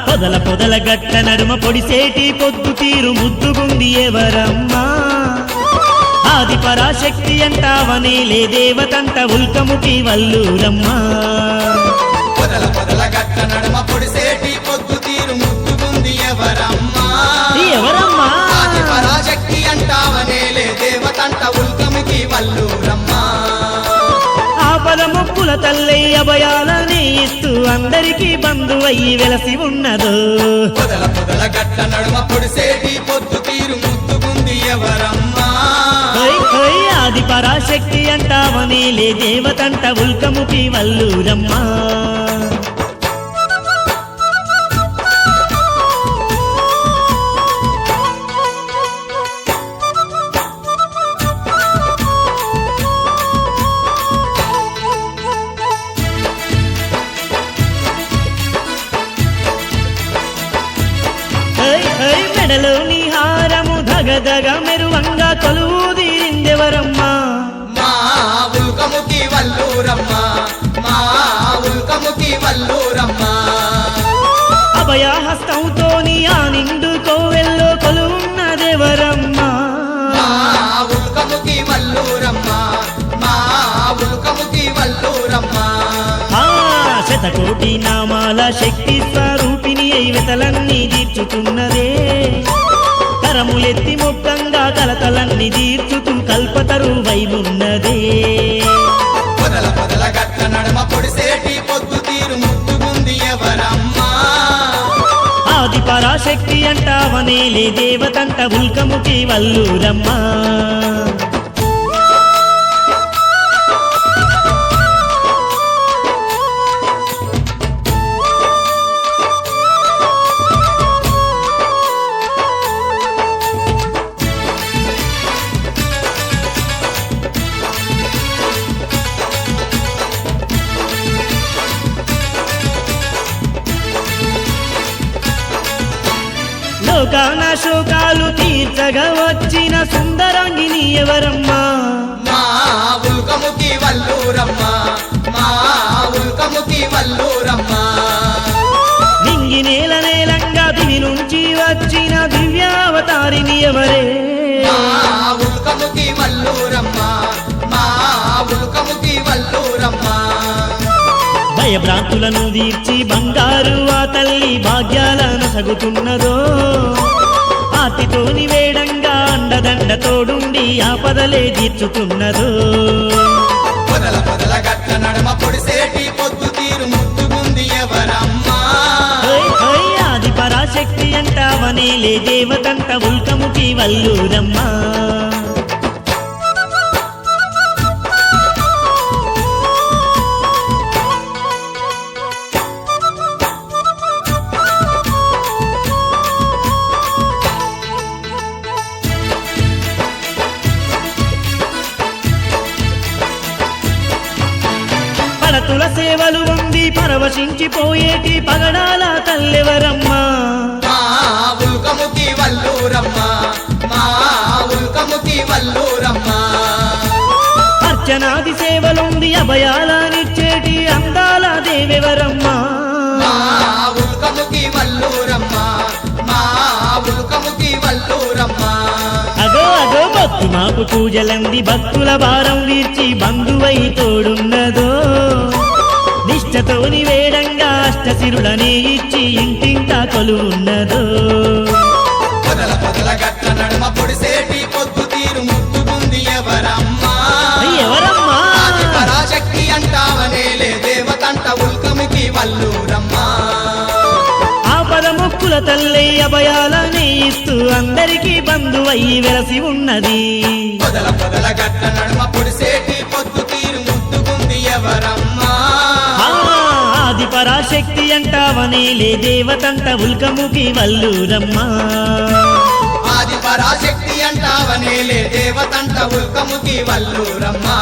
పొదల పొదల గట్ట నడుమ పొడిసేటి పొద్దు తీరు ముద్దుగుంది ఎవరమ్మా ఆది పరాశక్తి అంటావనే లే దేవతంట ఉల్కముఖి వల్లూరమ్మా పొదల పొదల గట్ట నడుమ పొడిసేటి పొద్దు తీరు ముద్దుగుంది ఎవరమ్మా ఎవరమ్మా ఆది పరాశక్తి అంటావనే లే దేవతంట ఉల్కముఖి వల్లూరమ్మా ఆపద ముక్కుల తల్లై అభయాలని ఇస్తూ అందరికీ బంధువయ్యి వెలసి ఉన్నదో పొదల పొదల గట్ట నడుమ పొడిసేటి పొద్దు తీరు ముద్దుగుంది ఎవరమ్మా ఆది పరాశక్తి అంటావనే లే దేవతంట ఉల్కముఖి వల్లూరమ్మా మెడలోని హారము ధగధగ మెరువంగా కొలువు తీరిందెవరమ్మా మా ఉల్కముఖి వల్లూరమ్మా మా ఉల్కముఖి వల్లూరమ్మా అభయహస్తంతోని ఆ నిండు కోవెల్లో కొలువున్నదెవరమ్మా మా ఉల్కముఖి వల్లూరమ్మా మా ఉల్కముఖి వల్లూరమ్మా శతకోటి నామాల శక్తి స్వరూపిణి అయి వెతలన్నీ తీర్చుతున్నదే కరములెత్తి మొక్కంగా కలతలన్నీ తీర్చుతూ కల్పతరు వైవున్నదే పొదల పొదల గట్ట నడుమ పొడిసేటి పొద్దు తీరు ముద్దుగుంది ఎవరమ్మా ఆది పరాశక్తి అంటావనే లే దేవతంట ఉల్కముఖి వల్లూరమ్మా లోకాన శోకాలు తీర్చగా వచ్చిన సుందరాంగిని ఎవరమ్మా మా ఉల్కముఖి వల్లూరమ్మా మా ఉల్కముఖి వల్లూరమ్మా నింగి నేల నేలంగా దివి నుంచి వచ్చిన దివ్యావతారిని ఎవరే మా ఉల్కముఖి వల్లూరమ్మా మా ఉల్కముఖి వల్లూరమ్మా భయభ్రాంతులను తీర్చి బంగారు ఆ తల్లి భాగ్యాలను సగుతున్నదో ఆతితోని వేడంగా అండదండ తోడుండి ఆపదలే తీర్చుతున్నదో పొదల పొదల గట్ట నడుమ పొడిసేటి పొద్దు తీరు ముద్దుగుంది ఎవరమ్మా ఆది పరాశక్తి అంటావనే లే దేవతంట ఉల్కముఖి వల్లూరమ్మా పడతుల సేవలు ఉంది పరవశించిపోయేటి పగడాల తల్లెవరమ్మా మా ఉల్కముఖి వల్లూరమ్మా మా ఉల్కముఖి వల్లూరమ్మా అర్చనాది సేవలుంది అభయాలనిచ్చేటి అందాల దేవెవరమ్మా మా ఉల్కముఖి వల్లూరమ్మా మా ఉల్కముఖి వల్లూరమ్మా అగో అగో భక్తు మాకు పూజలంది భక్తుల భారం తీర్చి బంధువై తోడున్నదో నిష్టతోని వేడంగా అష్టసిరులనే ఇచ్చి ఇంటింటా కొలువున్నదో పొదల పొదల గట్ట నడుమ పొడిసేటి పొద్దు తీరు ముద్దుగుంది ఎవరమ్మా ఎవరమ్మా ఆది పరాశక్తి అంటావనే లే దేవతంట ఉల్కముఖి వల్లూరమ్మా ఆపద మొక్కుల తల్లై అభయాలని ఇస్తూ అందరికీ బంధువయ్యి వెలసి ఉన్నది పొదల పొదల గట్ట నడుమ పొడిసేటి పొద్దు తీరు ముద్దుగుంది ఎవరమ్మా ఆది పరాశక్తి అంటావనే లే దేవతంట ఉల్కముఖి వల్లూరమ్మా ఆది పరాశక్తి అంటావనే లే దేవతంట ఉల్కముఖి వల్లూరమ్మా